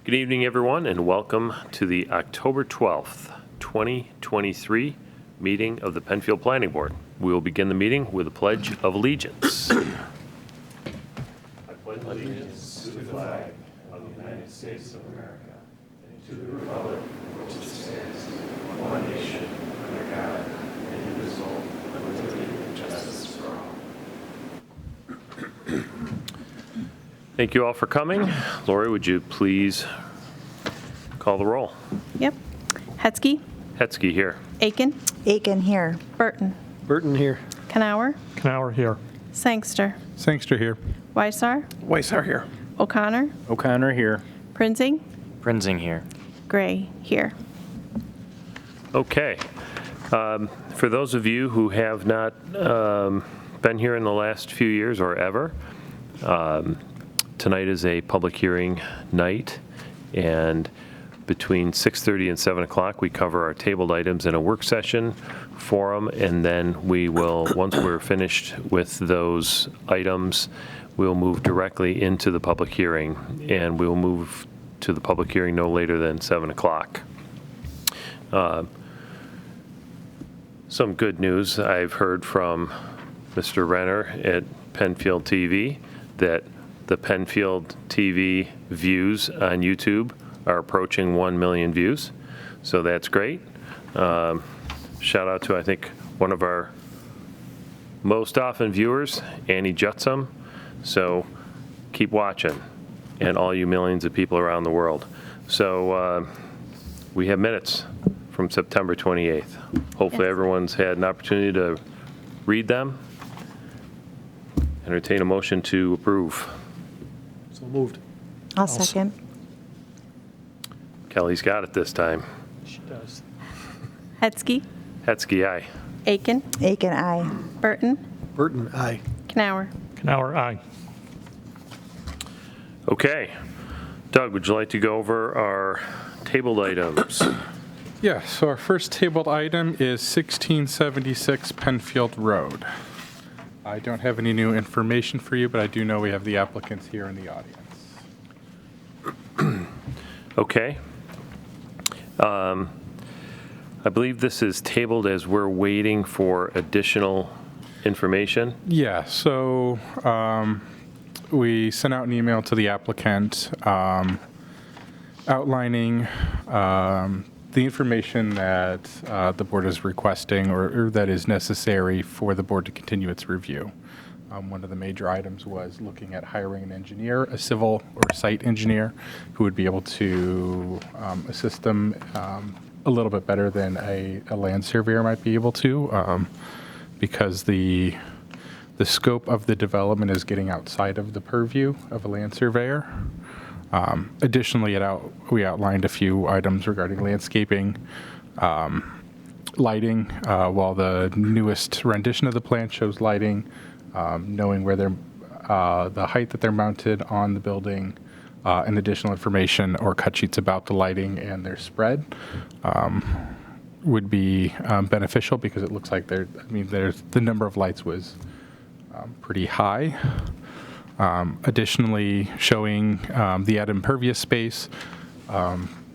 Good evening, everyone, and welcome to the October 12th, 2023 meeting of the Penfield Planning Board. We will begin the meeting with a Pledge of Allegiance. I pledge allegiance to the flag of the United States of America and to the republic for which it stands, one nation, under God, indivisible, with liberty and justice for all. Thank you all for coming. Lori, would you please call the roll? Yep. Hetzke. Hetzke here. Aken. Aken here. Burton. Burton here. Kanauer. Kanauer here. Sangster. Sangster here. Weissar. Weissar here. O'Connor. O'Connor here. Prinzing. Prinzing here. Gray here. Okay. For those of you who have not been here in the last few years or ever, tonight is a public hearing night, and between 6:30 and 7 o'clock we cover our tabled items in a work session forum, and then we will, once we're finished with those items, we'll move directly into the public hearing, and we'll move to the public hearing no later than 7 o'clock. Some good news I've heard from Mr. Renner at Penfield TV, that the Penfield TV views on YouTube are approaching 1 million views, so that's great. Shout out to, I think, one of our most often viewers, Annie Jutsum. So keep watching, and all you millions of people around the world. So we have minutes from September 28th. Hopefully everyone's had an opportunity to read them. Entertain a motion to approve. So moved. I'll second. Kelly's got it this time. She does. Hetzke. Hetzke, aye. Aken. Aken, aye. Burton. Burton, aye. Kanauer. Kanauer, aye. Okay. Doug, would you like to go over our tabled items? Yeah, so our first tabled item is 1676 Penfield Road. I don't have any new information for you, but I do know we have the applicants here in the audience. Okay. I believe this is tabled as we're waiting for additional information. Yeah, so we sent out an email to the applicant outlining the information that the board is requesting or that is necessary for the board to continue its review. One of the major items was looking at hiring an engineer, a civil or site engineer, who would be able to assist them a little bit better than a land surveyor might be able to, because the scope of the development is getting outside of the purview of a land surveyor. Additionally, we outlined a few items regarding landscaping, lighting, while the newest rendition of the plan shows lighting, knowing where they're, the height that they're mounted on the building, and additional information or cut sheets about the lighting and their spread would be beneficial, because it looks like the number of lights was pretty high. Additionally, showing the added impervious space,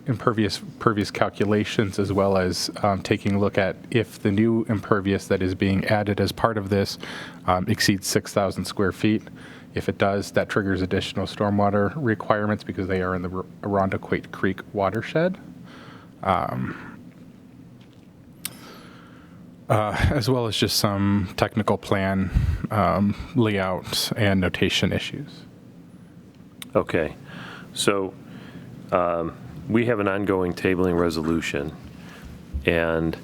impervious calculations, as well as taking a look at if the new impervious that is being added as part of this exceeds 6,000 square feet. If it does, that triggers additional stormwater requirements because they are in the Arundequoit Creek watershed. As well as just some technical plan layout and notation issues. Okay. So we have an ongoing tabling resolution, and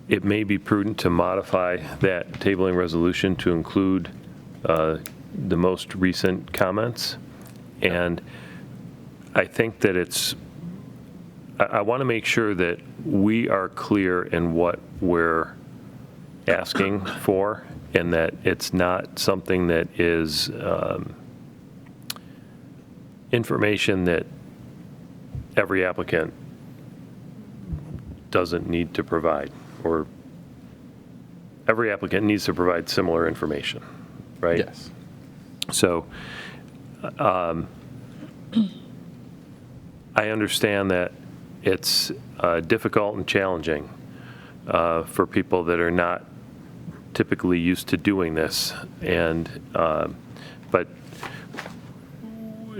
it may be prudent to modify that tabling resolution to include the most recent comments. And I think that I want to make sure that we are clear in what we're asking for, and that it's not something that is information that every applicant doesn't need to provide, or every applicant needs to provide similar information. right? Yes. So I understand that it's difficult and challenging for people that are not typically used to doing this. And but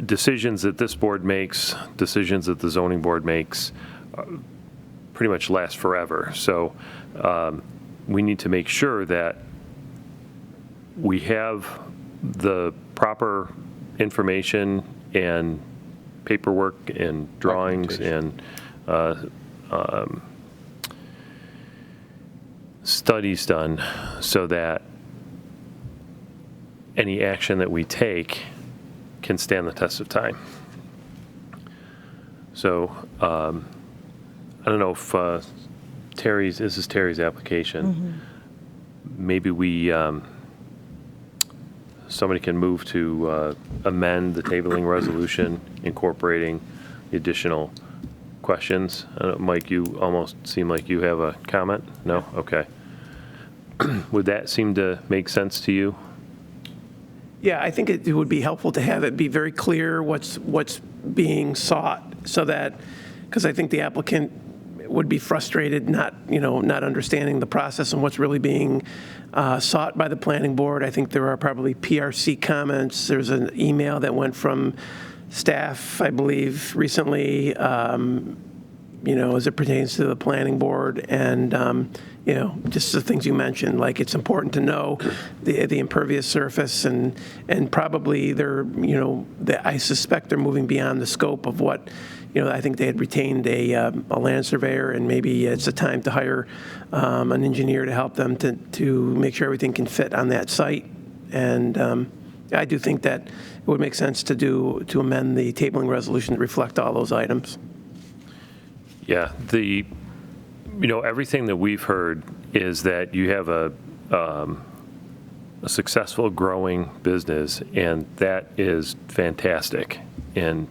decisions that this board makes, decisions that the zoning board makes, pretty much last forever. So we need to make sure that we have the proper information and paperwork and drawings and studies done so that any action that we take can stand the test of time. So I don't know if this is Terry's application. Maybe we, somebody can move to amend the tabling resolution incorporating the additional questions. Mike, you almost seem like you have a comment? No? Okay. Would that seem to make sense to you? Yeah, I think it would be helpful to have it be very clear what's being sought, so that, because I think the applicant would be frustrated not understanding the process and what's really being sought by the planning board. I think there are probably PRC comments. There's an email that went from staff, I believe, recently, as it pertains to the planning board, and just the things you mentioned, like it's important to know the impervious surface, and probably I suspect they're moving beyond the scope of what, I think they had retained a land surveyor, and maybe it's a time to hire an engineer to help them to make sure everything can fit on that site. And I do think that it would make sense to amend the tabling resolution to reflect all those items. Yeah, everything that we've heard is that you have a successful growing business, and that is fantastic. And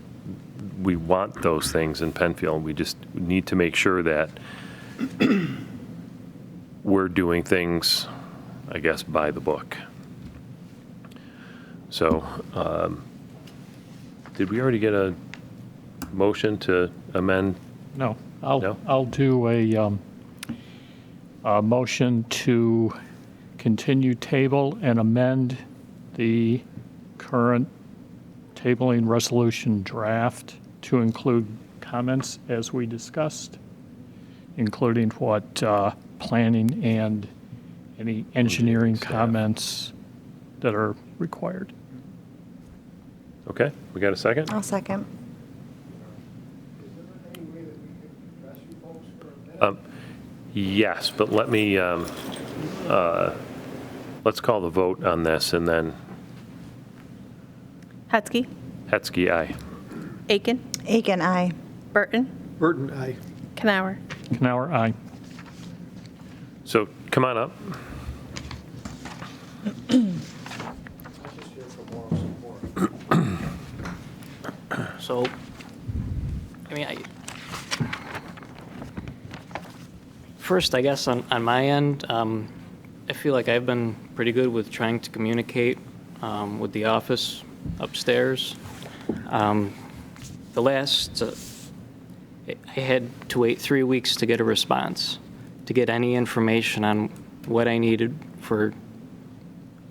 we want those things in Penfield. We just need to make sure that we're doing things, I guess, by the book. So, did we already get a motion to amend? No, No? I'll do a motion to continue table and amend the current tabling resolution draft to include comments as we discussed, including what planning and any engineering Staff. comments that are required. Okay, we got a second? I'll second. Yes, but let me, let's call the vote on this, and then Hetzke, Hetzke, aye. Aken, Aken, aye. Burton, Burton, aye. Kanauer. Kanauer, aye. So come on up. So, first, I guess on my end, I feel like I've been pretty good with trying to communicate with the office upstairs. The last, I had to wait 3 weeks to get a response, to get any information on what I needed for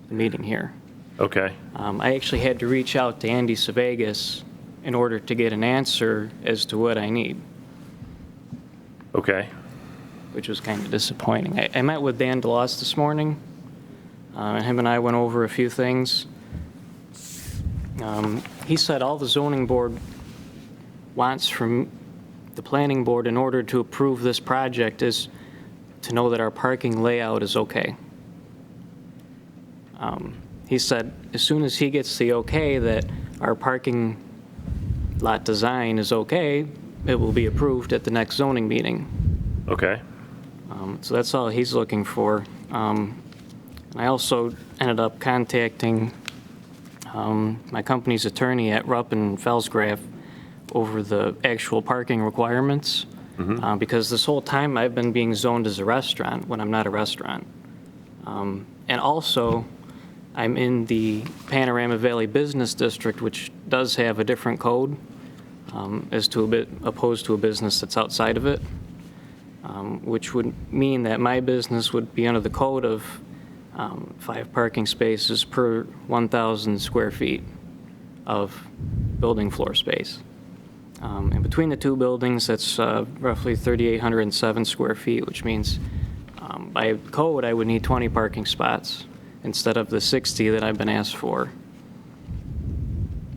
the meeting here. Okay, I actually had to reach out to Andy Sevegas in order to get an answer as to what I need, okay, which was kind of disappointing. I met with Dan DeLoss this morning, and him and I went over a few things. He said all the zoning board wants from the planning board in order to approve this project is to know that our parking layout is okay. He said as soon as he gets the okay that our parking lot design is okay, it will be approved at the next zoning meeting. okay, So that's all he's looking for. And I also ended up contacting my company's attorney at Rupp and Felsgraf over the actual parking requirements, because this whole time I've been being zoned as a restaurant when I'm not a restaurant. And also, I'm in the Panorama Valley Business District, which does have a different code opposed to a business that's outside of it, which would mean that my business would be under the code of 5 parking spaces per 1,000 square feet of building floor space. And between the two buildings, that's roughly 3,807 square feet, which means by code, I would need 20 parking spots instead of the 60 that I've been asked for.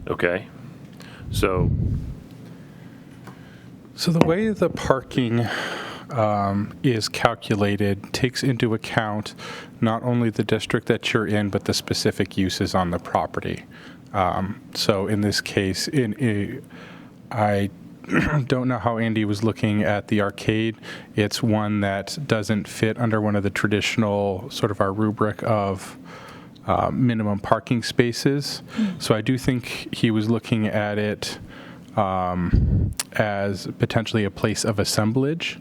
Okay. So the way the parking is calculated takes into account not only the district that you're in, but the specific uses on the property. So in this case, I don't know how Andy was looking at the arcade. It's one that doesn't fit under one of the traditional sort of our rubric of minimum parking spaces. So I do think he was looking at it as potentially a place of assemblage.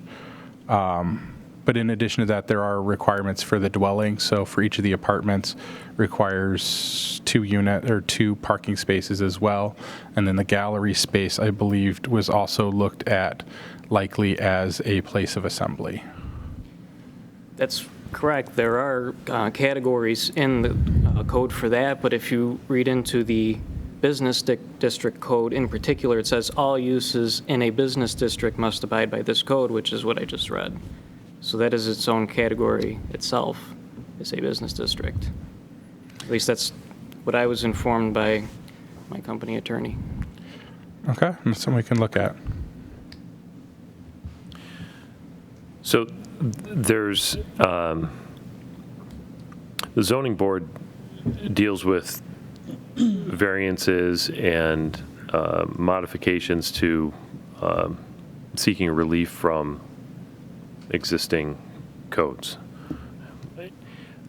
But in addition to that, there are requirements for the dwelling. So for each of the apartments requires 2 parking spaces as well. And then the gallery space, I believed, was also looked at likely as a place of assembly. That's correct. There are categories in the code for that, but if you read into the business district code in particular, it says all uses in a business district must abide by this code, which is what I just read. So that is its own category itself, is a business district. At least that's what I was informed by my company attorney. Okay, that's something we can look at. So there's, the zoning board deals with variances and modifications to seeking relief from existing codes.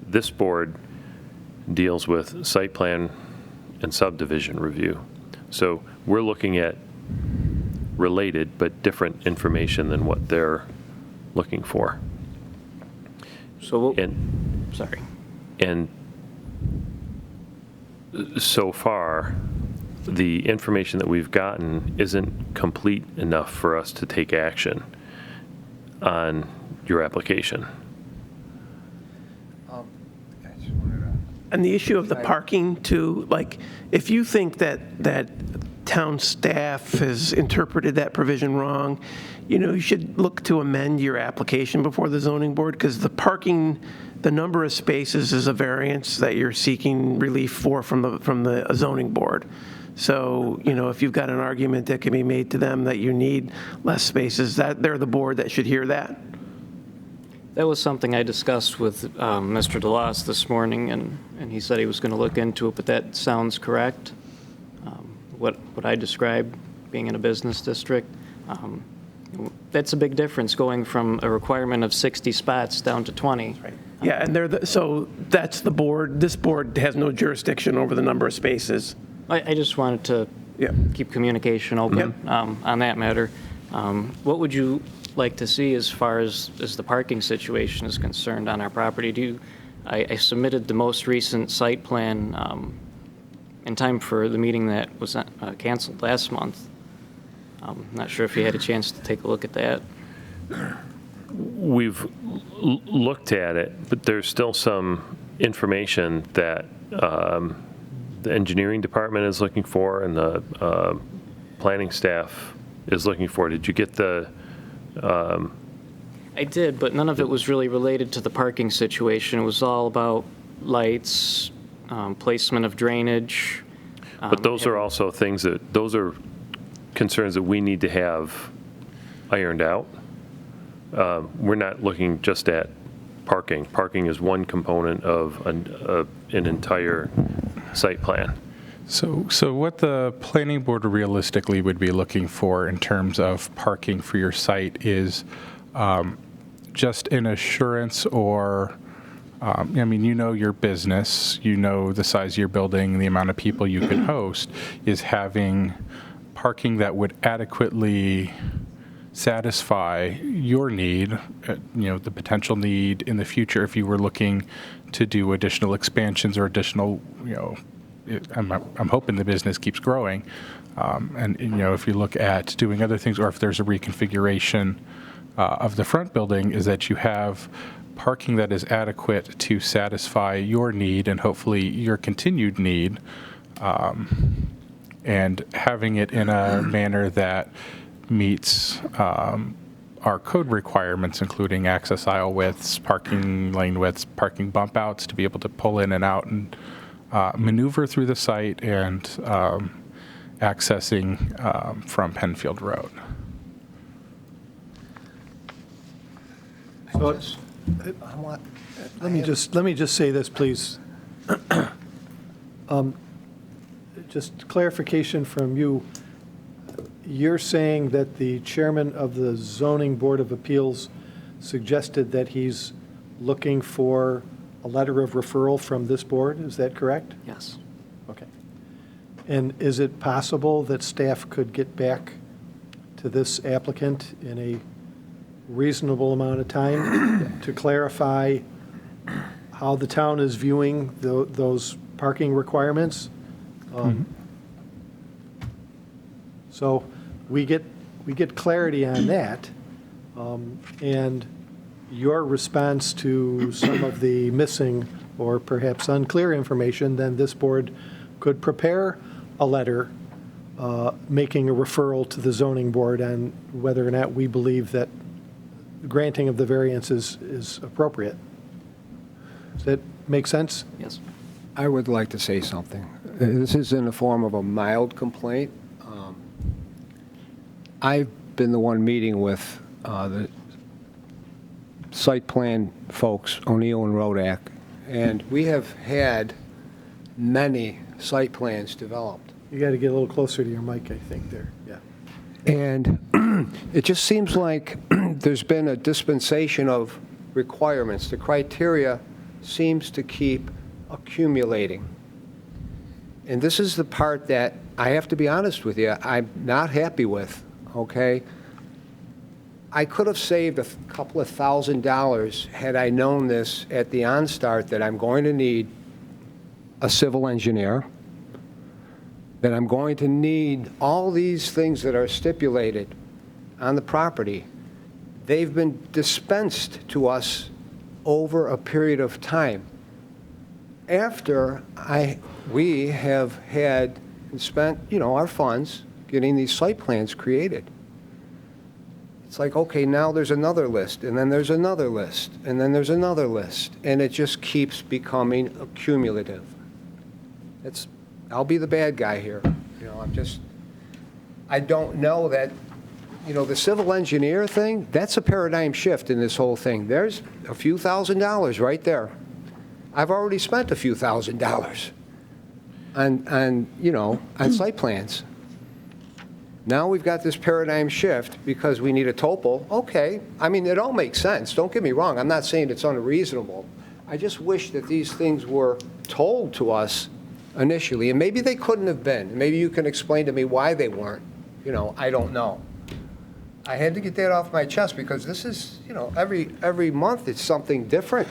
This board deals with site plan and subdivision review. So we're looking at related but different information than what they're looking for. So, And sorry. And so far, the information that we've gotten isn't complete enough for us to take action on your application. And the issue of the parking too, like, if you think that town staff has interpreted that provision wrong, you should look to amend your application before the zoning board, because the parking, the number of spaces is a variance that you're seeking relief for from the zoning board. So, if you've got an argument that can be made to them that you need less spaces, that they're the board that should hear that. That was something I discussed with Mr. DeLoss this morning, and he said he was going to look into it, but that sounds correct. What I described, being in a business district, that's a big difference going from a requirement of 60 spots down to 20. Right. Yeah, and so that's the board. This board has no jurisdiction over the number of spaces. I just wanted to keep communication open on that matter. What would you like to see as far as the parking situation is concerned on our property? I submitted the most recent site plan in time for the meeting that was canceled last month. I'm not sure if you had a chance to take a look at that. We've looked at it, but there's still some information that the engineering department is looking for and the planning staff is looking for. Did you get the? I did, but none of it was really related to the parking situation. It was all about lights, placement of drainage. But those are also things those are concerns that we need to have ironed out. We're not looking just at parking. Parking is one component of an entire site plan. So what the planning board realistically would be looking for in terms of parking for your site is just an assurance or, your business, the size of your building, the amount of people you could host, is having parking that would adequately satisfy your need, the potential need in the future if you were looking to do additional expansions or additional, I'm hoping the business keeps growing. And if you look at doing other things, or if there's a reconfiguration of the front building, is that you have parking that is adequate to satisfy your need and hopefully your continued need, and having it in a manner that meets our code requirements, including access aisle widths, parking lane widths, parking bump outs, to be able to pull in and out and maneuver through the site and accessing from Penfield Road. So, let me just say this, please. Just clarification from you. You're saying that the chairman of the Zoning Board of Appeals suggested that he's looking for a letter of referral from this board, is that correct? Yes. Okay. And is it possible that staff could get back to this applicant in a reasonable amount of time to clarify how the town is viewing those parking requirements? So we get clarity on that, and your response to some of the missing or perhaps unclear information, then this board could prepare a letter making a referral to the zoning board on whether or not we believe that granting of the variances is appropriate. Does that make sense? Yes. I would like to say something. This is in the form of a mild complaint. I've been the one meeting with the site plan folks, O'Neill and Rodak, and we have had many site plans developed. You got to get a little closer to your mic, I think, there, yeah. And it just seems like there's been a dispensation of requirements. The criteria seems to keep accumulating. And this is the part that I have to be honest with you, I'm not happy with, okay? I could have saved a couple of $1,000s had I known this at the onstart, that I'm going to need a civil engineer, that I'm going to need all these things that are stipulated on the property. They've been dispensed to us over a period of time after we have had and spent, our funds getting these site plans created. It's like, okay, now there's another list, and then there's another list, and then there's another list, and it just keeps becoming accumulative. I'll be the bad guy here. I don't know that, the civil engineer thing, that's a paradigm shift in this whole thing. There's a few $1,000s right there. I've already spent a few $1,000s on site plans. Now we've got this paradigm shift because we need a topo. Okay, it all makes sense. Don't get me wrong. I'm not saying it's unreasonable. I just wish that these things were told to us initially, and maybe they couldn't have been. Maybe you can explain to me why they weren't. I don't know. I had to get that off my chest because this is, every month it's something different.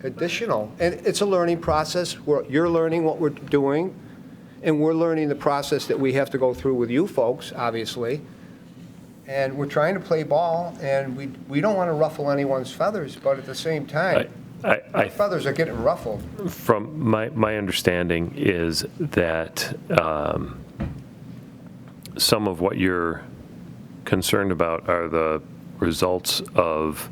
Additional. And it's a learning process. You're learning what we're doing, and we're learning the process that we have to go through with you folks, obviously. And we're trying to play ball, and we don't want to ruffle anyone's feathers, but at the same time, our feathers are getting ruffled. From my understanding is that some of what you're concerned about are the results of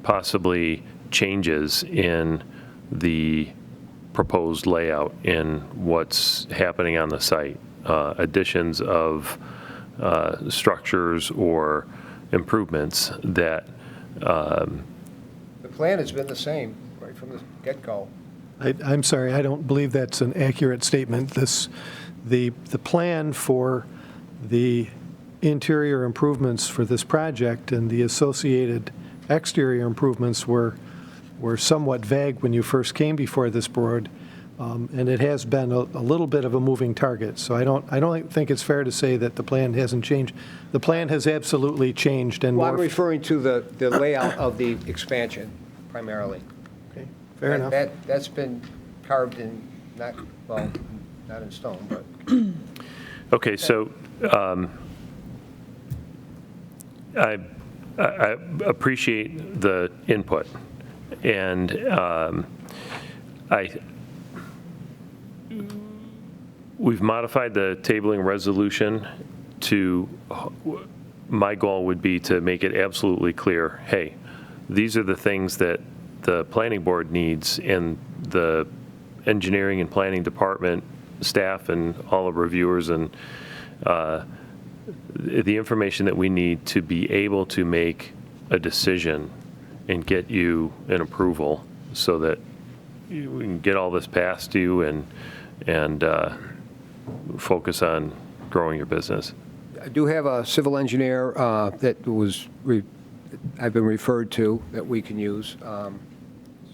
possibly changes in the proposed layout in what's happening on the site, additions of structures or improvements that the plan has been the same right from the get-go. I'm sorry, I don't believe that's an accurate statement. The plan for the interior improvements for this project and the associated exterior improvements were somewhat vague when you first came before this board. And it has been a little bit of a moving target. So I don't think it's fair to say that the plan hasn't changed. The plan has absolutely changed and Well, I'm morphed. referring to the layout of the expansion primarily. Okay, fair enough. That's been carved in, not in stone, but Okay, so I appreciate the input, and we've modified the tabling resolution to, my goal would be to make it absolutely clear, hey, these are the things that the planning board needs, and the engineering and planning department staff and all the reviewers and the information that we need to be able to make a decision and get you an approval so that we can get all this past you and focus on growing your business. I do have a civil engineer that I've been referred to that we can use.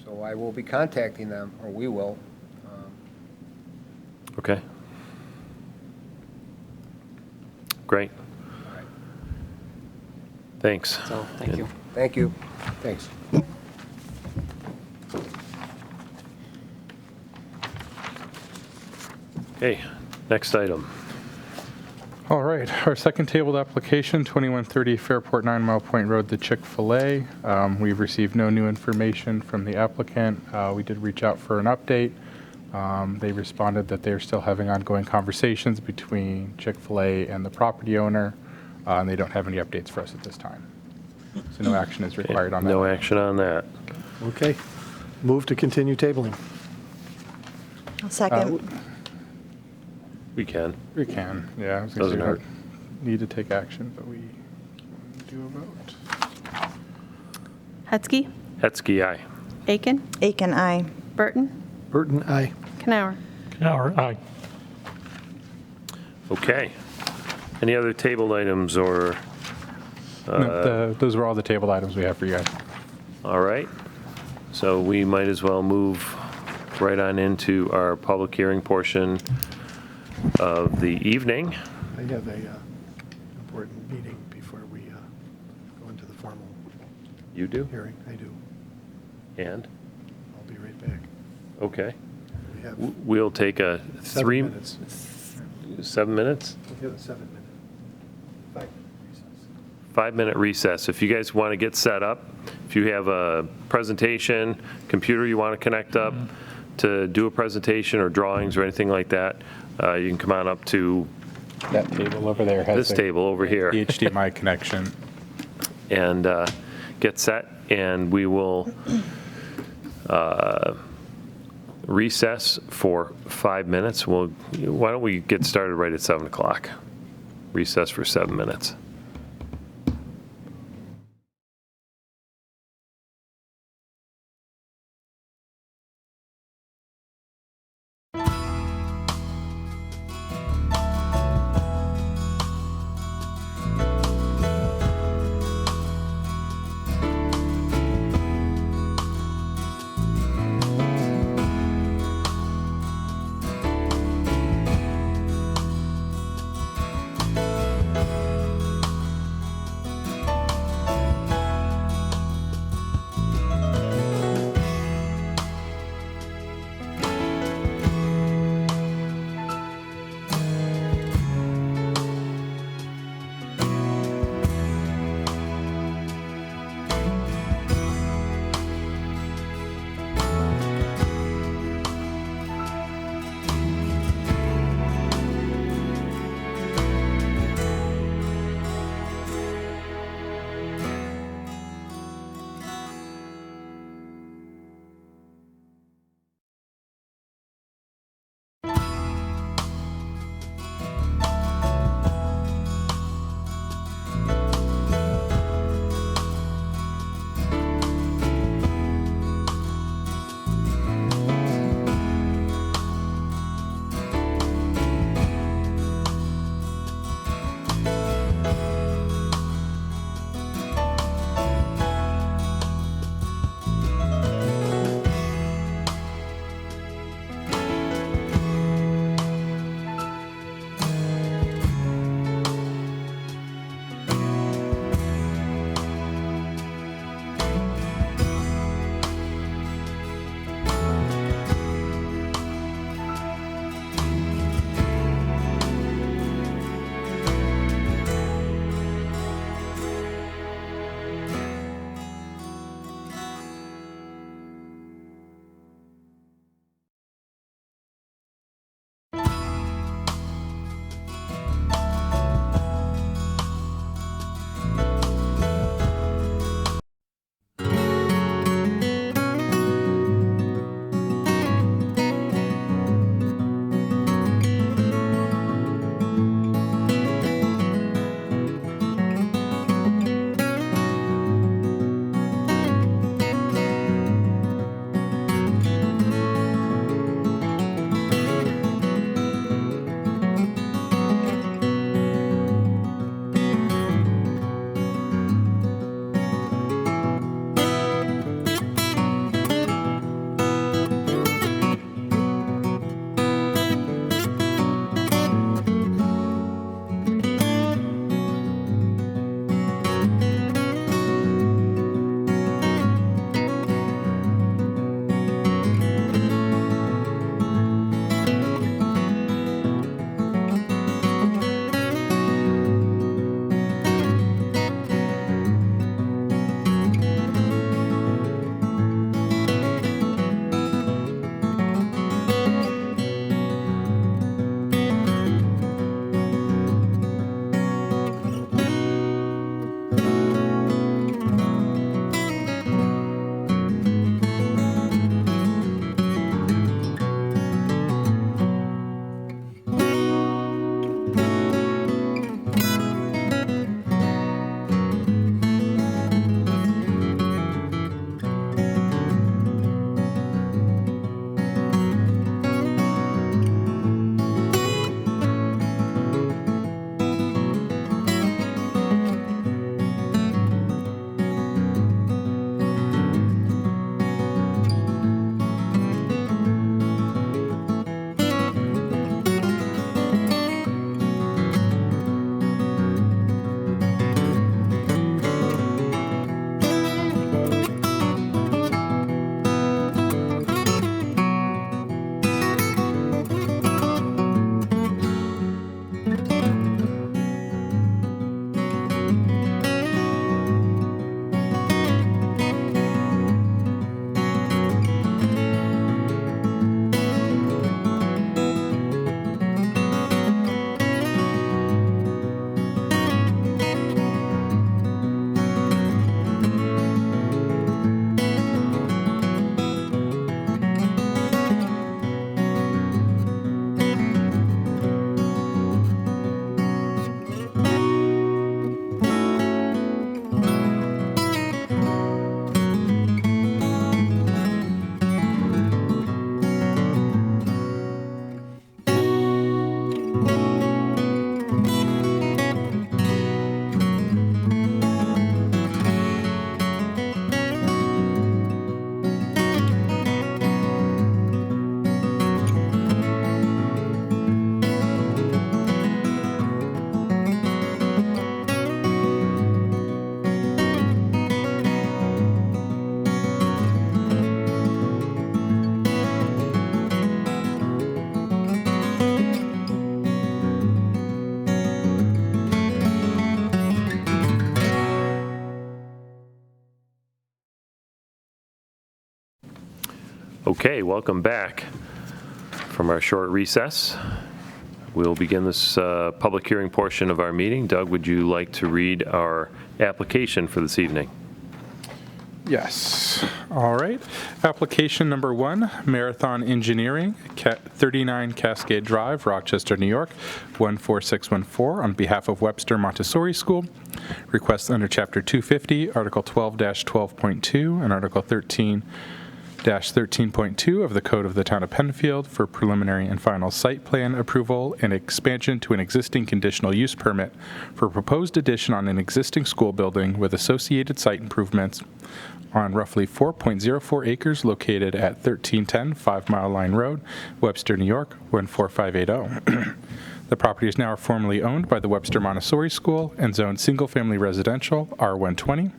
So I will be contacting them, or we will. Okay. Great. Thanks. So, thank you. Thank you. Thanks. Okay, next item. All right, our second tabled application, 2130 Fairport 9 Mile Point Road, the Chick-fil-A. We've received no new information from the applicant. We did reach out for an update. They responded that they're still having ongoing conversations between Chick-fil-A and the property owner, and they don't have any updates for us at this time. So no action is required on that. No action on that. Okay. Move to continue tabling. I'll second. We can. We can, yeah. I was gonna Doesn't say we hurt. don't need to take action, but we do a vote. Hetzke, Hetzke, aye. Aken, Aken, aye. Burton, Burton, aye. Kanauer. Kanauer, aye. Okay. Any other tabled items or, No, those were all the tabled items we have for you guys. all right. So we might as well move right on into our public hearing portion of the evening. I have a important meeting before we go into the formal You do? hearing. I do. And? I'll be right back. Okay. We have We'll take a 7 minutes. 7 minutes? We'll have a 7 minute. 5 recess. 5-minute recess. If you guys want to get set up, if you have a presentation, computer you want to connect up to do a presentation or drawings or anything like that, you can come on up to That table over there has this the table over here HDMI connection. and get set, and we will recess for 5 minutes. Why don't we get started right at 7 o'clock? Recess for 7 minutes. Okay, welcome back from our short recess. We'll begin this public hearing portion of our meeting. Doug, would you like to read our application for this evening? Yes. All right. Application number 1, Marathon Engineering, 39 Cascade Drive, Rochester, New York, 14614, on behalf of Webster Montessori School. Request under Chapter 250, Article 12-12.2, and Article 13-13.2 of the Code of the Town of Penfield for preliminary and final site plan approval and expansion to an existing conditional use permit for proposed addition on an existing school building with associated site improvements on roughly 4.04 acres located at 1310 5 Mile Line Road, Webster, New York, 14580. The property is now formally owned by the Webster Montessori School and zoned single-family residential R120.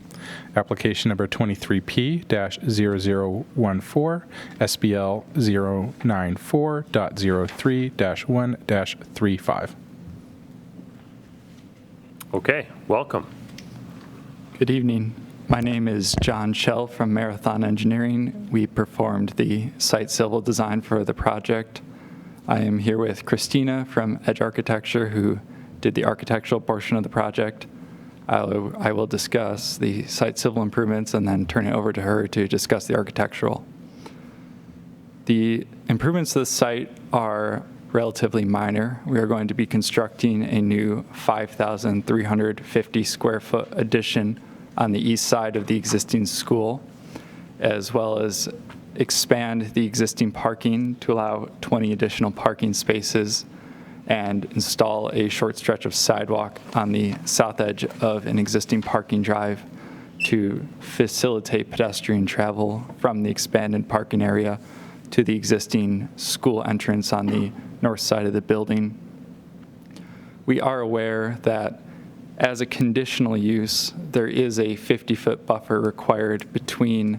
Application number 23P-0014, SBL 094.03-1-35. Okay, welcome. Good evening. My name is John Schell from Marathon Engineering. We performed the site civil design for the project. I am here with Christina from Edge Architecture, who did the architectural portion of the project. I will discuss the site civil improvements and then turn it over to her to discuss the architectural. The improvements to the site are relatively minor. We are going to be constructing a new 5,350 square foot addition on the east side of the existing school, as well as expand the existing parking to allow 20 additional parking spaces and install a short stretch of sidewalk on the south edge of an existing parking drive to facilitate pedestrian travel from the expanded parking area to the existing school entrance on the north side of the building. We are aware that as a conditional use, there is a 50-foot buffer required between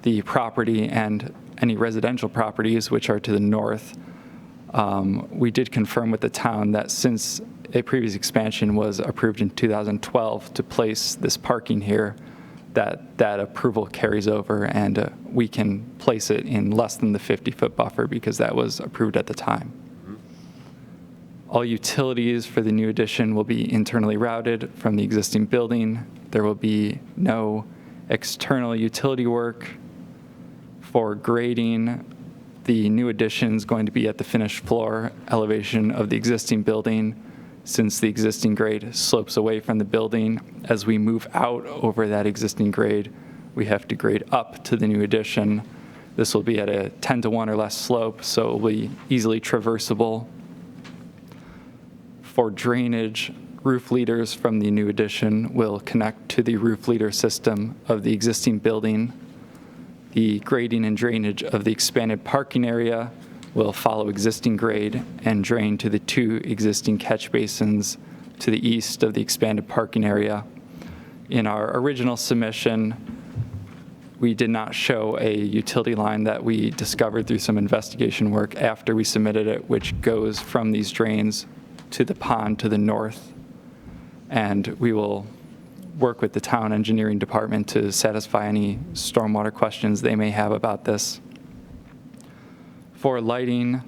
the property and any residential properties which are to the north. We did confirm with the town that since a previous expansion was approved in 2012 to place this parking here, that approval carries over and we can place it in less than the 50-foot buffer because that was approved at the time. All utilities for the new addition will be internally routed from the existing building. There will be no external utility work. For grading, the new addition is going to be at the finished floor elevation of the existing building. Since the existing grade slopes away from the building, as we move out over that existing grade, we have to grade up to the new addition. This will be at a 10-to-1 or less slope, so it will be easily traversable. For drainage, roof leaders from the new addition will connect to the roof leader system of the existing building. The grading and drainage of the expanded parking area will follow existing grade and drain to the 2 existing catch basins to the east of the expanded parking area. In our original submission, we did not show a utility line that we discovered through some investigation work after we submitted it, which goes from these drains to the pond to the north. And we will work with the town engineering department to satisfy any stormwater questions they may have about this. For lighting,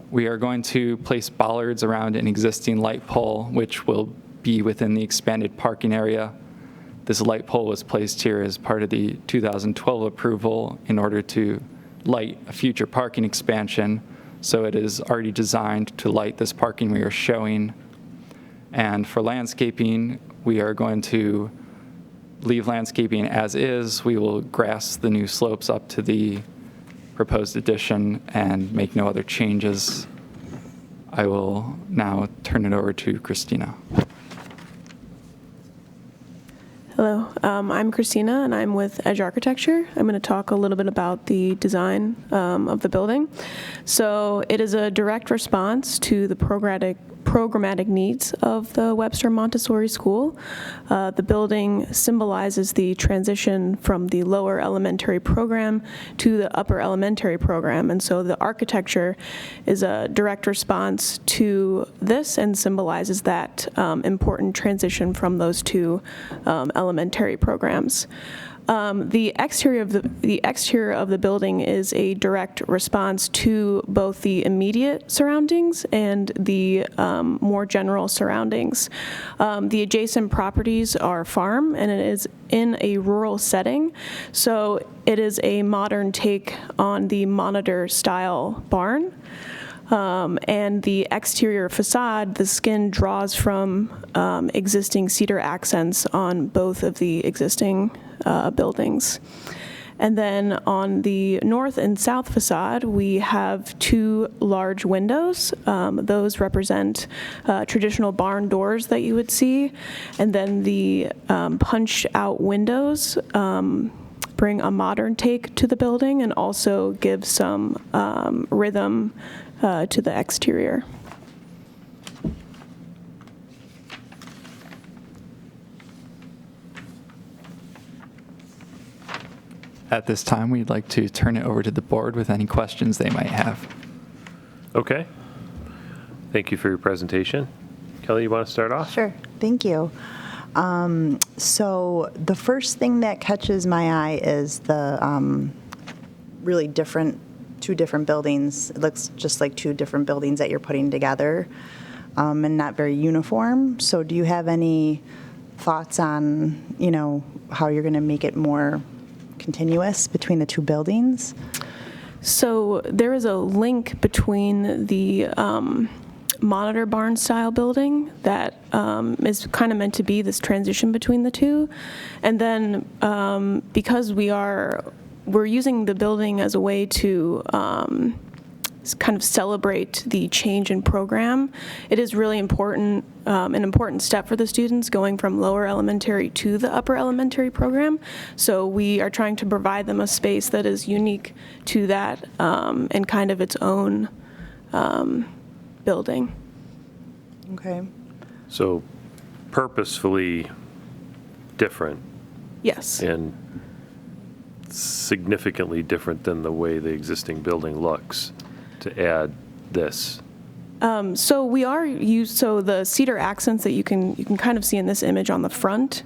we are going to place bollards around an existing light pole, which will be within the expanded parking area. This light pole was placed here as part of the 2012 approval in order to light a future parking expansion. So it is already designed to light this parking we are showing. And for landscaping, we are going to leave landscaping as is. We will grass the new slopes up to the proposed addition and make no other changes. I will now turn it over to Christina. Hello, I'm Christina, and I'm with Edge Architecture. I'm going to talk a little bit about the design of the building. So it is a direct response to the programmatic needs of the Webster Montessori School. The building symbolizes the transition from the lower elementary program to the upper elementary program, and so the architecture is a direct response to this and symbolizes that important transition from those 2 elementary programs. The exterior of the building is a direct response to both the immediate surroundings and the more general surroundings. The adjacent properties are farm, and it is in a rural setting, so it is a modern take on the Monitor-style barn. And the exterior facade, the skin draws from existing cedar accents on both of the existing buildings. And then on the north and south facade, we have two large windows. Those represent traditional barn doors that you would see. And then the punch-out windows bring a modern take to the building and also give some rhythm to the exterior. At this time, we'd like to turn it over to the board with any questions they might have. Okay. Thank you for your presentation. Kelly, you want to start off? Sure, thank you. So the first thing that catches my eye is the really two different buildings. It looks just like two different buildings that you're putting together and not very uniform. So do you have any thoughts on, how you're going to make it more continuous between the two buildings? So there is a link between the Monitor barn style building that is kind of meant to be this transition between the two. And then because we're using the building as a way to kind of celebrate the change in program, it is really important, an important step for the students going from lower elementary to the upper elementary program. So we are trying to provide them a space that is unique to that and kind of its own building. Okay. So purposefully different Yes. and significantly different than the way the existing building looks to add this. So we are so the cedar accents that you can kind of see in this image on the front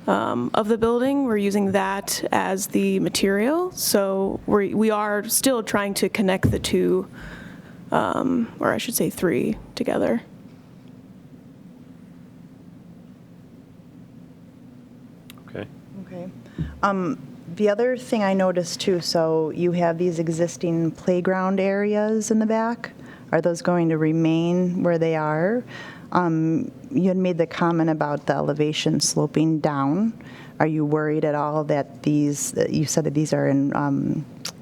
of the building, we're using that as the material. So we are still trying to connect the two, or I should say three, together. Okay. Okay. The other thing I noticed too, so you have these existing playground areas in the back. Are those going to remain where they are? You had made the comment about the elevation sloping down. Are you worried at all that you said that these are in,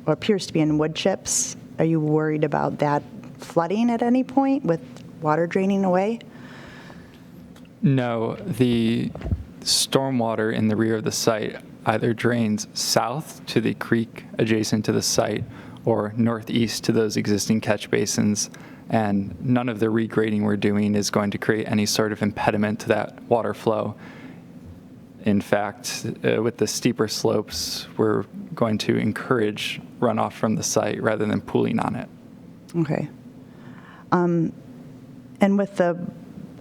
or appears to be in wood chips? Are you worried about that flooding at any point with water draining away? No, the stormwater in the rear of the site either drains south to the creek adjacent to the site or northeast to those existing catch basins, and none of the regrading we're doing is going to create any sort of impediment to that water flow. In fact, with the steeper slopes, we're going to encourage runoff from the site rather than pooling on it. Okay. And with the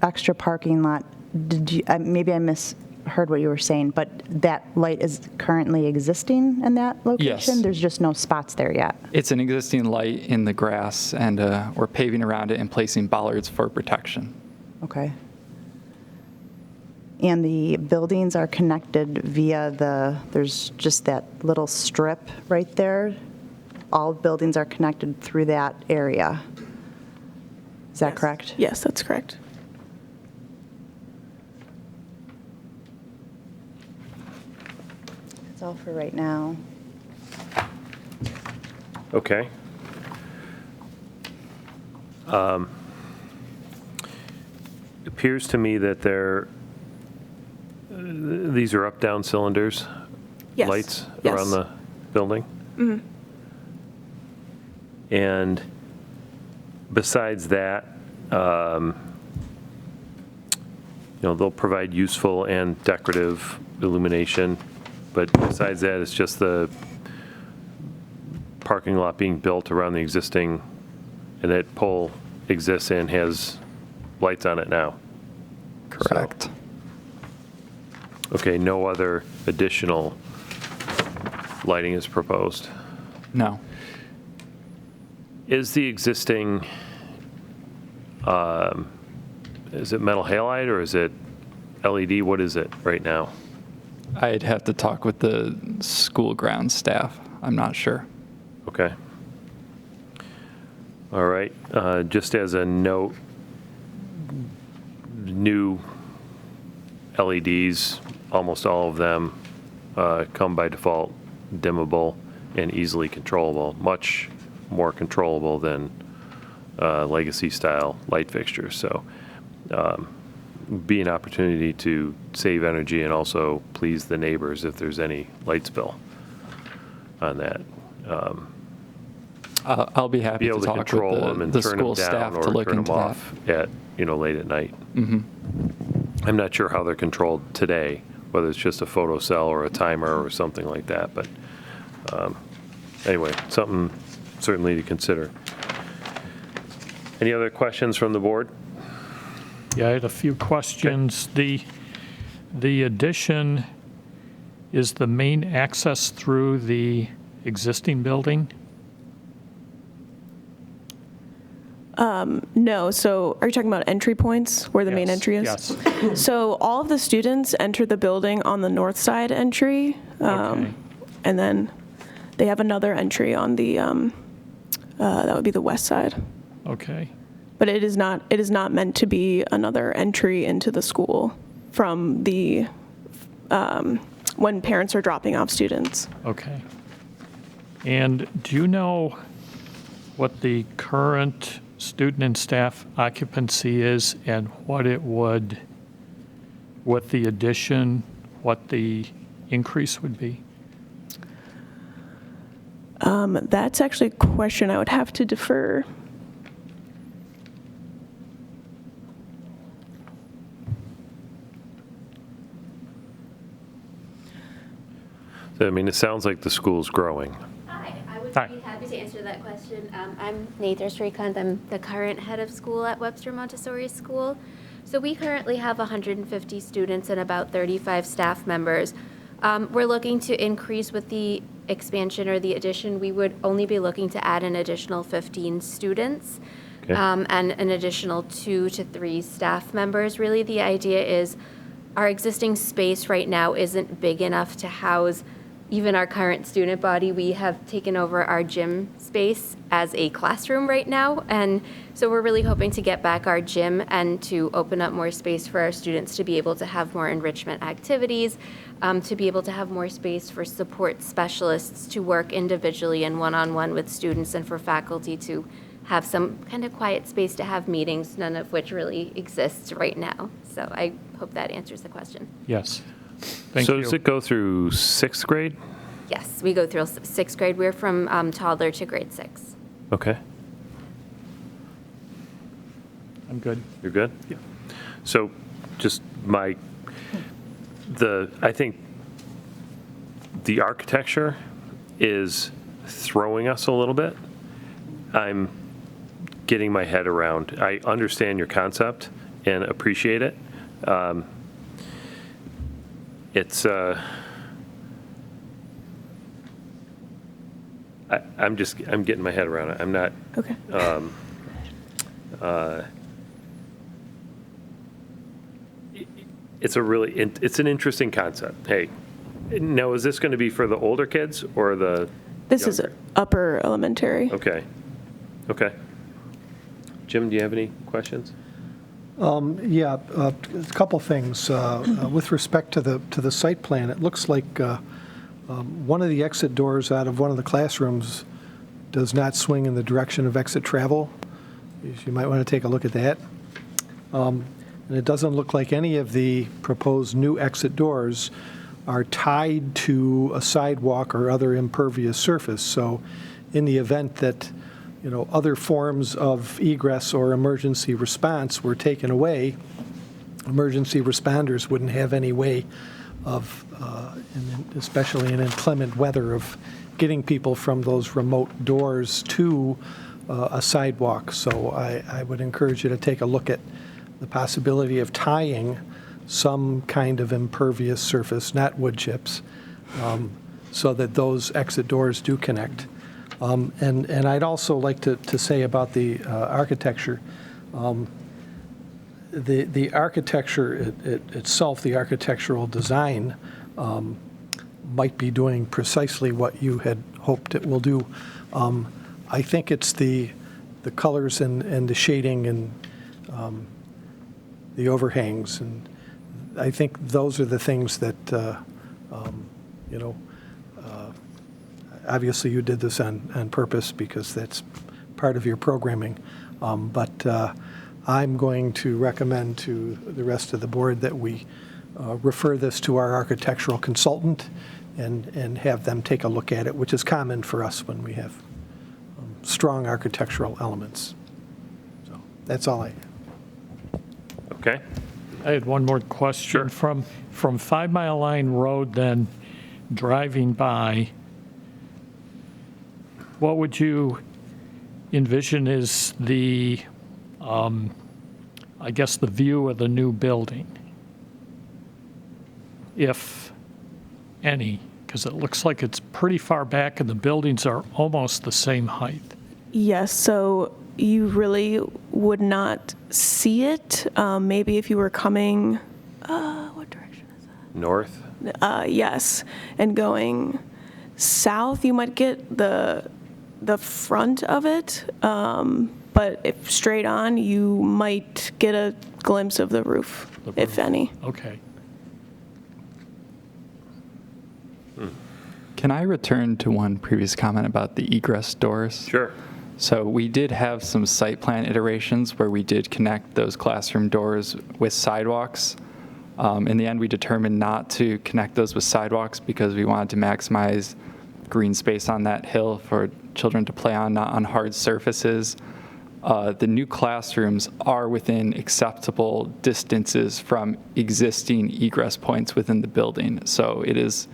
extra parking lot, did you, maybe I misheard what you were saying, but that light is currently existing in that location? Yes. There's just no spots there yet? It's an existing light in the grass, and we're paving around it and placing bollards for protection. Okay. And the buildings are connected via there's just that little strip right there. All buildings are connected through that area. Is that correct? Yes, that's correct. That's all for right now. Okay. Appears to me that these are up-down cylinders, Yes. lights Yes. around the building. Mm-hmm. And besides that, they'll provide useful and decorative illumination. But besides that, it's just the parking lot being built around the existing, and that pole exists and has lights on it now. Correct. Okay, no other additional lighting is proposed? No. Is the existing, is it metal halide or is it LED? What is it right now? I'd have to talk with the school grounds staff. I'm not sure. Okay. All right. Just as a note, new LEDs, almost all of them come by default dimmable and easily controllable, much more controllable than legacy style light fixtures. So be an opportunity to save energy and also please the neighbors if there's any light spill on that. I'll be happy Be able to to talk control them with and the turn them school down staff to or look turn them into that. off at, late at night. I'm not sure how they're controlled today, whether it's just a photo cell or a timer or something like that, but anyway, something certainly to consider. Any other questions from the board? Yeah, I had a few questions. The addition is the main access through the existing building? No, so are you talking about entry points where the main Yes, entry is? yes. So all of the students enter the building on the north side entry, Okay. and then they have another entry on the, that would be the west side. Okay. But it is not meant to be another entry into the school from the, when parents are dropping off students. Okay. And do you know what the current student and staff occupancy is and what it would, with the addition, what the increase would be? That's actually a question I would have to defer. So, it sounds like the school's growing. Hi, I would Hi. be happy to answer that question. I'm Netra Srikant. I'm the current head of school at Webster Montessori School. So we currently have 150 students and about 35 staff members. We're looking to increase with the expansion or the addition. We would only be looking to add an additional 15 students Okay. and an additional 2 to 3 staff members. Really, the idea is our existing space right now isn't big enough to house even our current student body. We have taken over our gym space as a classroom right now, and so we're really hoping to get back our gym and to open up more space for our students to be able to have more enrichment activities, to be able to have more space for support specialists to work individually and one-on-one with students, and for faculty to have some kind of quiet space to have meetings, none of which really exists right now. So I hope that answers the question. Yes. Thank So you. does it go through 6th grade? Yes, we go through 6th grade. We're from toddler to grade 6. Okay. I'm good. You're good? Yeah. So just I think the architecture is throwing us a little bit. I'm getting my head around. I understand your concept and appreciate it. I'm getting my head around it. I'm not, Okay. it's an interesting concept. Hey, now is this going to be for the older kids or the This is younger? upper elementary. Okay. Jim, do you have any questions? Yeah, a couple things. With respect to the site plan, it looks like one of the exit doors out of one of the classrooms does not swing in the direction of exit travel. You might want to take a look at that. And it doesn't look like any of the proposed new exit doors are tied to a sidewalk or other impervious surface. So in the event that other forms of egress or emergency response were taken away, emergency responders wouldn't have any way of, especially in inclement weather, of getting people from those remote doors to a sidewalk. So I would encourage you to take a look at the possibility of tying some kind of impervious surface, not wood chips, so that those exit doors do connect. And I'd also like to say about the architecture. The architecture itself, the architectural design, might be doing precisely what you had hoped it will do. I think it's the colors and the shading and the overhangs, and I think those are the things that, obviously you did this on purpose because that's part of your programming. But I'm going to recommend to the rest of the board that we refer this to our architectural consultant and have them take a look at it, which is common for us when we have strong architectural elements. So that's all I have. Okay. I had one more question. Sure. From 5 Mile Line Road, then driving by, what would you envision is the, I guess, the view of the new building? If any, because it looks like it's pretty far back and the buildings are almost the same height. Yes, so you really would not see it. Maybe if you were coming, what direction is North? that? Yes, and going south, you might get the front of it. But if straight on, you might get a glimpse of the roof, if any. Okay. Can I return to one previous comment about the egress doors? Sure. So we did have some site plan iterations where we did connect those classroom doors with sidewalks. In the end, we determined not to connect those with sidewalks because we wanted to maximize green space on that hill for children to play on, not on hard surfaces. The new classrooms are within acceptable distances from existing egress points within the building. So it is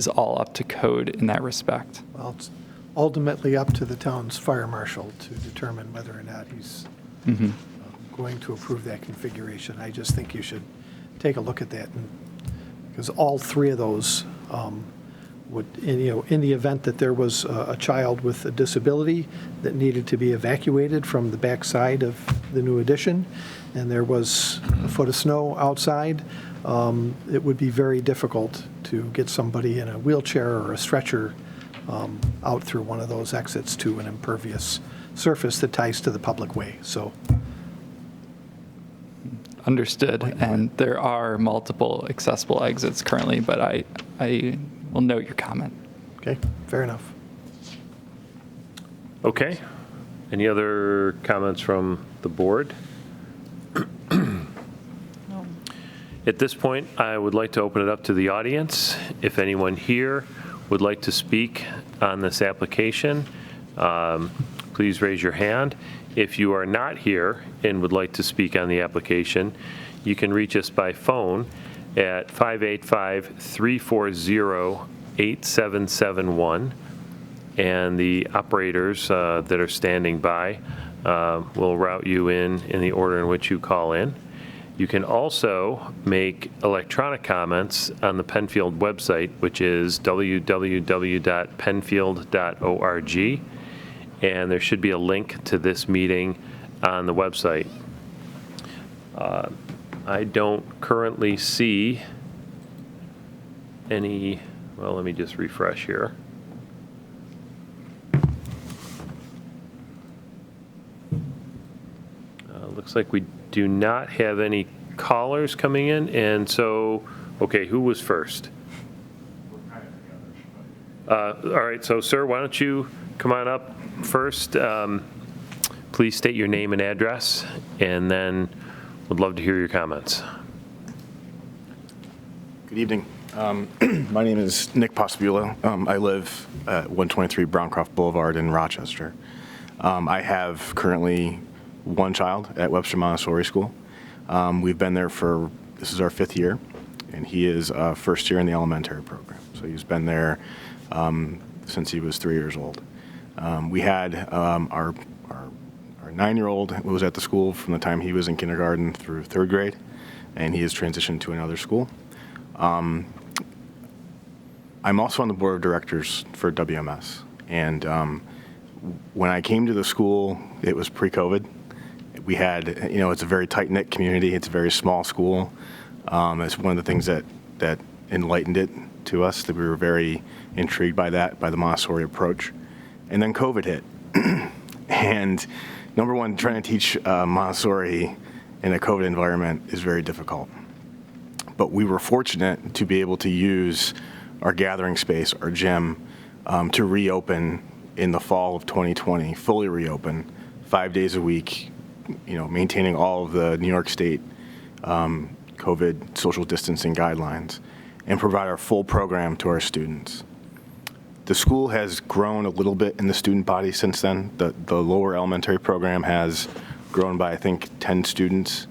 all up to code in that respect. Well, it's ultimately up to the town's fire marshal to determine whether or not he's going to approve that configuration. I just think you should take a look at that, because all three of those would, in the event that there was a child with a disability that needed to be evacuated from the back side of the new addition, and there was a foot of snow outside, it would be very difficult to get somebody in a wheelchair or a stretcher out through one of those exits to an impervious surface that ties to the public way. So, understood. And there are multiple accessible exits currently, but I will note your comment. okay, fair enough. Okay. Any other comments from the board? At this point, I would like to open it up to the audience. If anyone here would like to speak on this application, please raise your hand. If you are not here and would like to speak on the application, you can reach us by phone at 585-340-8771, and the operators that are standing by will route you in the order in which you call in. You can also make electronic comments on the Penfield website, which is www.penfield.org, and there should be a link to this meeting on the website. I don't currently see any, well, let me just refresh here. Looks like we do not have any callers coming in, and so, okay, who was first? All right, so sir, why don't you come on up first? Please state your name and address, and then would love to hear your comments. Good evening. My name is Nick Pospiulo. I live at 123 Browncroft Boulevard in Rochester. I have currently one child at Webster Montessori School. We've been there this is our 5th year, and he is first year in the elementary program. So he's been there since he was 3 years old. We had our 9-year-old was at the school from the time he was in kindergarten through 3rd grade, and he has transitioned to another school. I'm also on the board of directors for WMS. And when I came to the school, it was pre-COVID. We had, it's a very tight-knit community. It's a very small school. It's one of the things that enlightened it to us, that we were very intrigued by that, by the Montessori approach. And then COVID hit. And number one, trying to teach Montessori in a COVID environment is very difficult. But we were fortunate to be able to use our gathering space, our gym, to reopen in the fall of 2020, fully reopen, 5 days a week, maintaining all of the New York State COVID social distancing guidelines, and provide our full program to our students. The school has grown a little bit in the student body since then. The lower elementary program has grown by, I think, 10 students,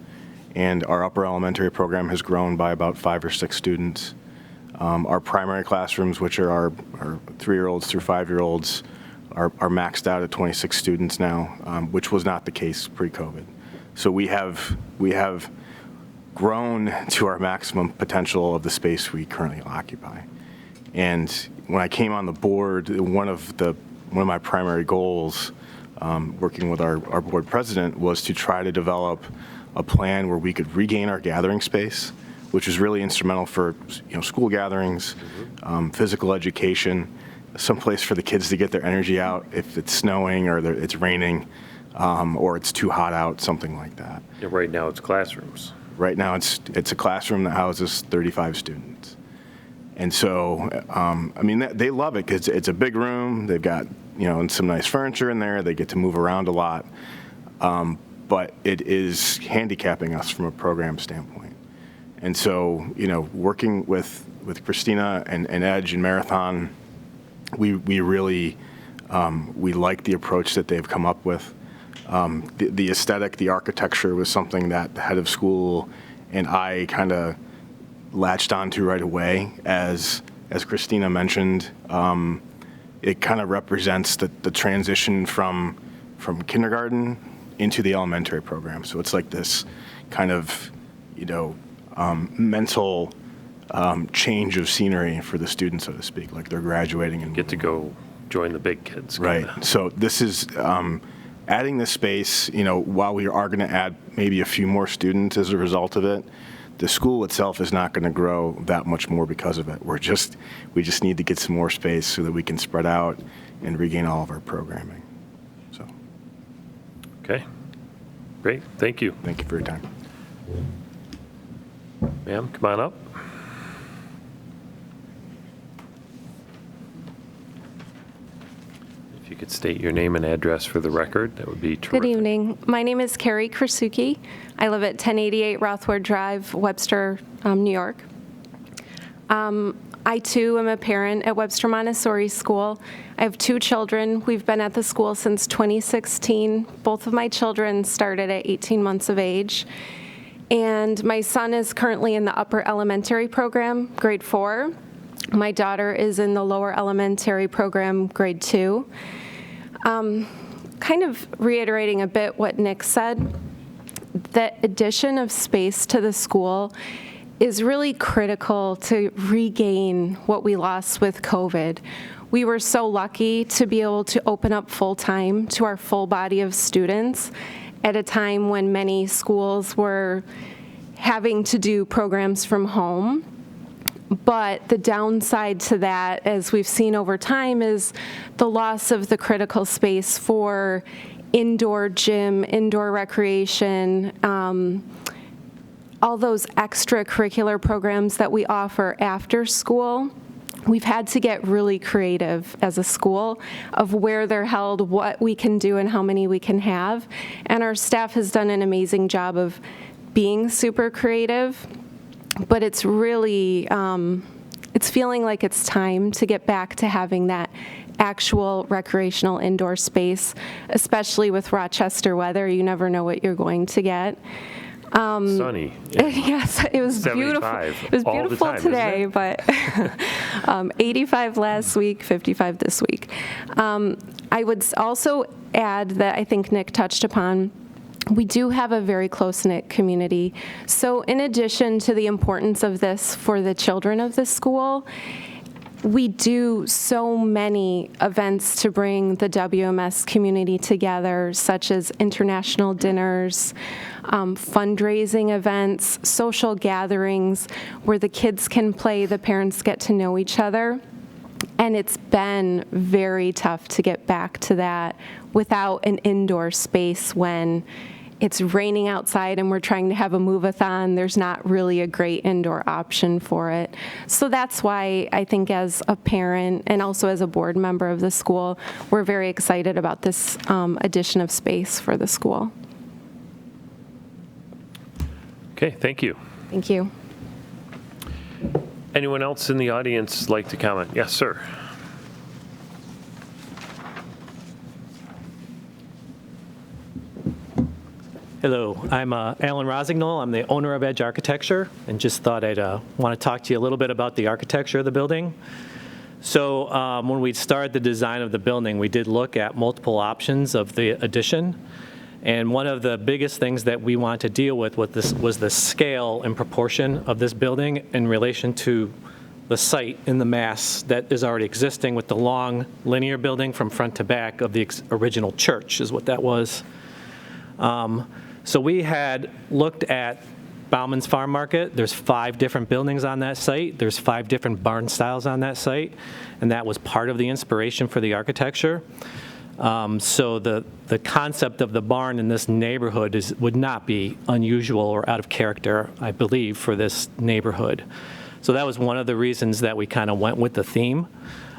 and our upper elementary program has grown by about 5 or 6 students. Our primary classrooms, which are our 3-year-olds through 5-year-olds, are maxed out at 26 students now, which was not the case pre-COVID. So we have grown to our maximum potential of the space we currently occupy. And when I came on the board, one of my primary goals, working with our board president, was to try to develop a plan where we could regain our gathering space, which is really instrumental for school gatherings, physical education, some place for the kids to get their energy out if it's snowing or it's raining, or it's too hot out, something like that. Yeah, right now it's classrooms. Right now it's a classroom that houses 35 students. And so, they love it because it's a big room. They've got, some nice furniture in there. They get to move around a lot. But it is handicapping us from a program standpoint. And so, working with Christina and Edge and Marathon, we really, we like the approach that they've come up with. The aesthetic, the architecture was something that the head of school and I kind of latched onto right away. As Christina mentioned, it kind of represents the transition from kindergarten into the elementary program. So it's like this kind of, mental change of scenery for the students, so to speak, like they're graduating and Get to go join the big kids. Right. So this is adding this space, while we are going to add maybe a few more students as a result of it, the school itself is not going to grow that much more because of it. We just need to get some more space so that we can spread out and regain all of our programming. So. Okay. Great. Thank you. Thank you for your time. Ma'am, come on up. If you could state your name and address for the record, that would be terrific. Good evening. My name is Carrie Krasuki. I live at 1088 Rothward Drive, Webster, New York. I, too, am a parent at Webster Montessori School. I have 2 children. We've been at the school since 2016. Both of my children started at 18 months of age. And my son is currently in the upper elementary program, grade 4. My daughter is in the lower elementary program, grade 2. Kind of reiterating a bit what Nick said, the addition of space to the school is really critical to regain what we lost with COVID. We were so lucky to be able to open up full-time to our full body of students at a time when many schools were having to do programs from home. But the downside to that, as we've seen over time, is the loss of the critical space for indoor gym, indoor recreation, all those extracurricular programs that we offer after school. We've had to get really creative as a school of where they're held, what we can do, and how many we can have. And our staff has done an amazing job of being super creative. But it's really, it's feeling like it's time to get back to having that actual recreational indoor space, especially with Rochester weather. You never know what you're going to get. Sunny. Yes, it was beautiful. It was beautiful today, but 85 last week, 55 this week. I would also add that I think Nick touched upon, we do have a very close-knit community. So in addition to the importance of this for the children of the school, we do so many events to bring the WMS community together, such as international dinners, fundraising events, social gatherings where the kids can play, the parents get to know each other. And it's been very tough to get back to that without an indoor space when it's raining outside and we're trying to have a move-a-thon. There's not really a great indoor option for it. So that's why I think as a parent and also as a board member of the school, we're very excited about this addition of space for the school. Okay, thank you. Thank you. Anyone else in the audience like to comment? Yes, sir. Hello, I'm Alan Rosignol. I'm the owner of Edge Architecture, and just thought I'd want to talk to you a little bit about the architecture of the building. So when we started the design of the building, we did look at multiple options of the addition, and one of the biggest things that we wanted to deal with was the scale and proportion of this building in relation to the site in the mass that is already existing with the long linear building from front to back of the original church, is what that was. So we had looked at Bauman's Farm Market. There's 5 different buildings on that site. There's 5 different barn styles on that site, and that was part of the inspiration for the architecture. So the concept of the barn in this neighborhood would not be unusual or out of character, I believe, for this neighborhood. So that was one of the reasons that we kind of went with the theme.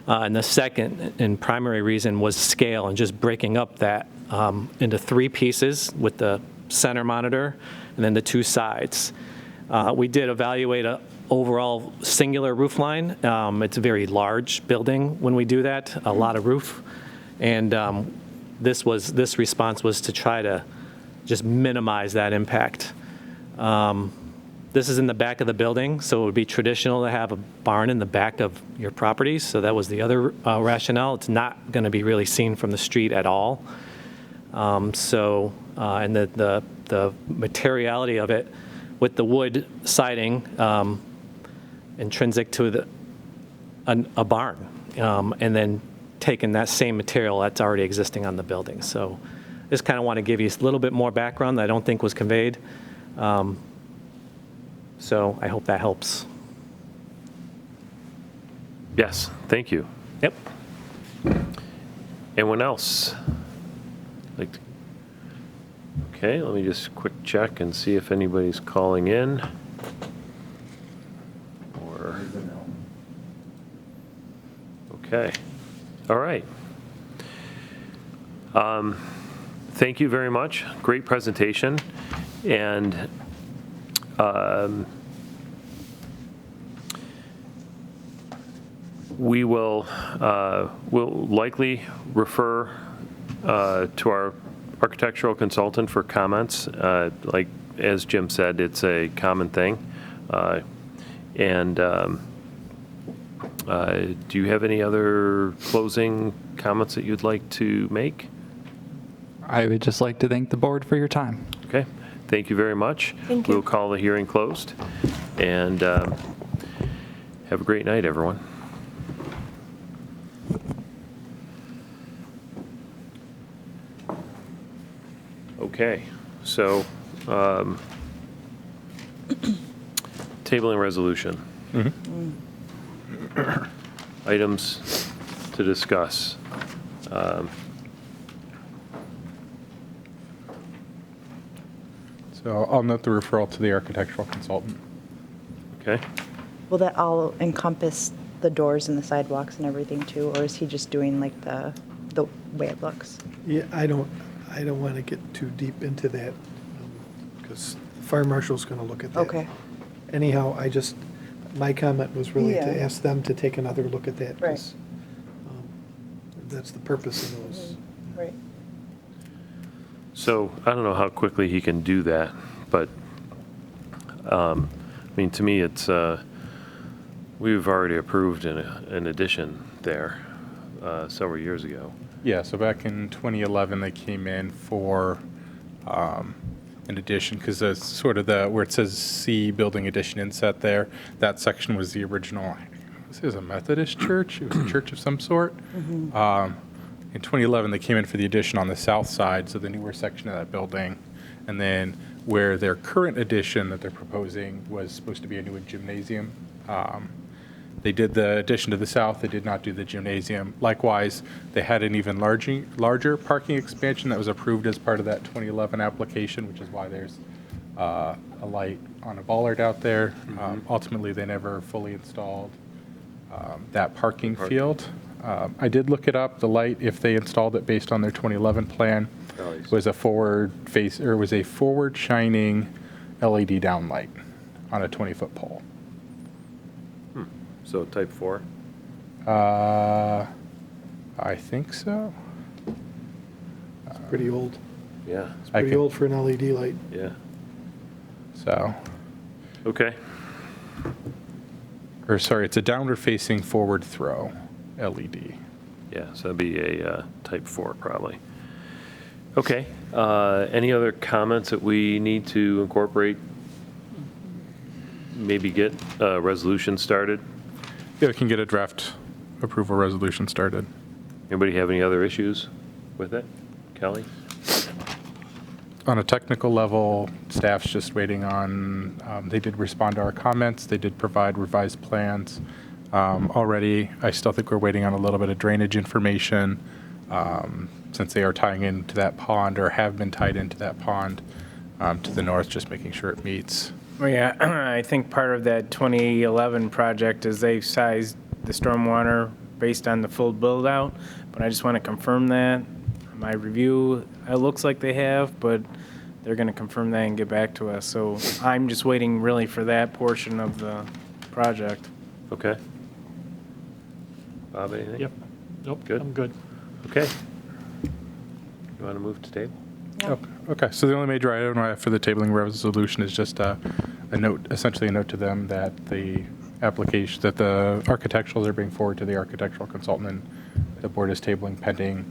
And the second and primary reason was scale and just breaking up that into 3 pieces with the center monitor and then the 2 sides. We did evaluate an overall singular roof line. It's a very large building when we do that, a lot of roof. And this response was to try to just minimize that impact. This is in the back of the building, so it would be traditional to have a barn in the back of your property. So that was the other rationale. It's not going to be really seen from the street at all. And the materiality of it with the wood siding intrinsic to a barn, and then taking that same material that's already existing on the building. So just kind of want to give you a little bit more background that I don't think was conveyed. So I hope that helps. Yes, thank you. Yep. Anyone else? Okay, let me just quick check and see if anybody's calling in. Or, okay, all right. Thank you very much. Great presentation. And we'll likely refer to our architectural consultant for comments. Like as Jim said, it's a common thing. Do you have any other closing comments that you'd like to make? I would just like to thank the board for your time. Okay, thank you very much. Thank you. We'll call the hearing closed, and have a great night, everyone. Okay, so tabling resolution. Items to discuss. So I'll note the referral to the architectural consultant. Okay. Will that all encompass the doors and the sidewalks and everything too, or is he just doing like the way it looks? Yeah, I don't want to get too deep into that because the fire marshal's going to look at that. Okay. Anyhow, my comment was really Yeah. to ask them to take another look at that. Right. 'Cause, that's the purpose of those. Right. So I don't know how quickly he can do that, but I mean, to me, it's we've already approved an addition there several years ago. Yeah, so back in 2011, they came in for an addition, because that's sort of where it says C building addition inset there, that section was the original this is a Methodist church. It was a church of some sort. In 2011, they came in for the addition on the south side, so the newer section of that building. And then where their current addition that they're proposing was supposed to be a new gymnasium. They did the addition to the south. They did not do the gymnasium. Likewise, they had an even larger parking expansion that was approved as part of that 2011 application, which is why there's a light on a bollard out there. Ultimately, they never fully installed that parking field. I did look it up. The light, if they installed it based on their 2011 plan, was a forward shining LED downlight on a 20-foot pole. So type 4? I think so. It's pretty old. Yeah. It's pretty old for an LED light. Yeah. So, Okay. or sorry, it's a downward facing forward throw LED. Yeah, so that'd be a type 4 probably. Okay. Any other comments that we need to incorporate? Maybe get a resolution started? Yeah, we can get a draft approval resolution started. Anybody have any other issues with it? Kelly? On a technical level, staff's just waiting on, they did respond to our comments. They did provide revised plans. Already, I still think we're waiting on a little bit of drainage information since they are tying into that pond or have been tied into that pond to the north, just making sure it meets. Well, yeah, I think part of that 2011 project is they've sized the stormwater based on the full build-out, but I just want to confirm that. My review, it looks like they have, but they're going to confirm that and get back to us. So I'm just waiting really for that portion of the project. Okay. Bob, anything? Yep. Nope, Good. I'm good. Okay. You want to move to table? Oh, okay, so the only major item I have for the tabling resolution is just a note, essentially a note to them that the application, that the architecturals are being forwarded to the architectural consultant and the board is tabling pending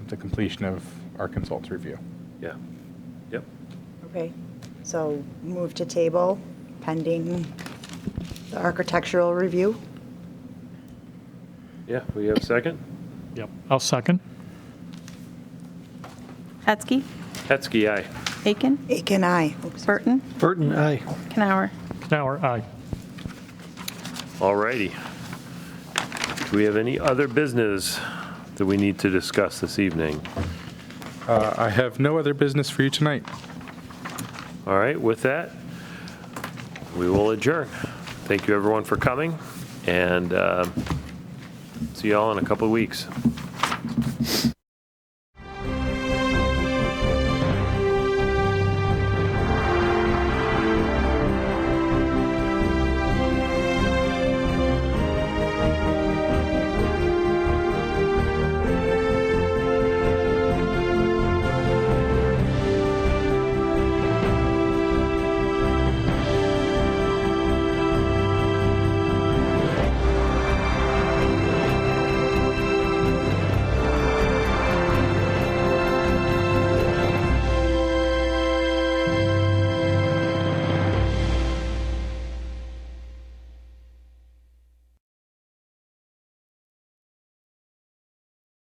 the completion of our consultant's review. Yeah. Yep. Okay, so move to table pending the architectural review. Yeah, we have a second? Yep, I'll second. Hetzke, Hetzke, aye. Aken, Aken, aye. Oops. Burton, Burton, aye. Kanauer. Kanauer, aye. All righty. Do we have any other business that we need to discuss this evening? I have no other business for you tonight. All right, with that, we will adjourn. Thank you, everyone, for coming, and see you all in a couple of weeks.